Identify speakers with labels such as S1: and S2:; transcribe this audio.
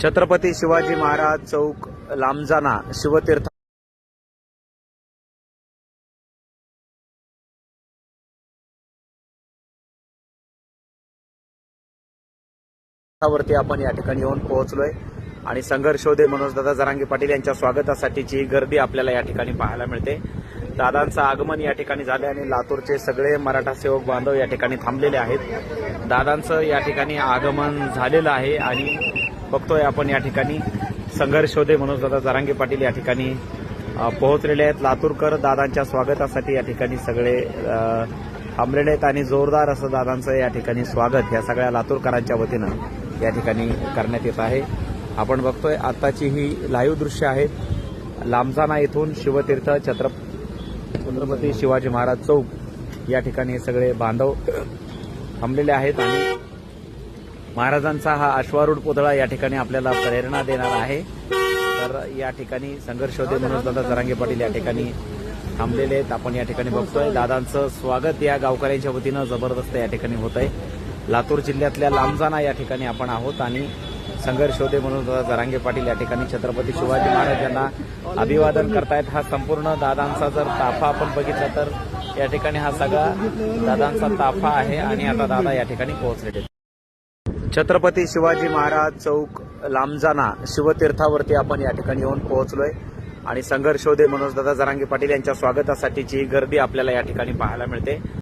S1: छत्रपती शिवाजी महाराज चौक लांबजाना शिवतीर्थ वरती आपण या ठिकाणी येऊन पोहोचलोय आणि संघर्षोदे मनोजदादा जरांगे पाटील यांच्या स्वागतासाठीची गर्दी आपल्याला या ठिकाणी पाहायला मिळते। दादांचं आगमन या ठिकाणी झाले आणि लातूरचे सगळे मराठा सेवक बांधव या ठिकाणी थांबलेले आहेत। दादांचं या ठिकाणी आगमन झालेलं आहे आणि बघतोय आपण या ठिकाणी संघर्षोदे मनोजदादा जरांगे पाटील या ठिकाणी पोहोचलेले आहेत। लातूरकर दादांच्या स्वागतासाठी या ठिकाणी सगळे थांबलेले आहेत आणि जोरदार असं दादांचं या ठिकाणी स्वागत या सगळ्या लातूरकरांच्या वतीनं या ठिकाणी करण्यात येत आहे। आपण बघतोय आताची ही लाईव्ह दृश्य आहेत। लांबजाना येथून शिवतीर्थ छत्रपती शिवाजी महाराज चौक या ठिकाणी सगळे बांधव थांबलेले आहेत आणि महाराजांचा हा अश्वारूढ पुतळा या ठिकाणी आपल्याला प्रेरणा देणार आहे। तर या ठिकाणी संघर्षोदे मनोजदादा जरांगे पाटील या ठिकाणी थांबलेले आहेत। आपण या ठिकाणी बघतोय दादांचं स्वागत या गावकऱ्यांच्या वतीनं जबरदस्त या ठिकाणी होत आहे। लातूर जिल्ह्यातल्या लांबजाना या ठिकाणी आपण आहोत आणि संघर्षोदे मनोजदादा जरांगे पाटील या ठिकाणी छत्रपती शिवाजी महाराज यांना अभिवादन करतायत। हा संपूर्ण दादांचा जर ताफा आपण बघितला तर या ठिकाणी हा सगळा दादांचा ताफा आहे आणि आता दादा या ठिकाणी पोहोचलेले आहेत। छत्रपती शिवाजी महाराज चौक लांबजाना शिवतीर्थावरती आपण या ठिकाणी येऊन पोहोचलोय आणि संघर्षोदे मनोजदादा जरांगे पाटील यांच्या स्वागतासाठीची गर्दी आपल्याला या ठिकाणी पाहायला मिळते।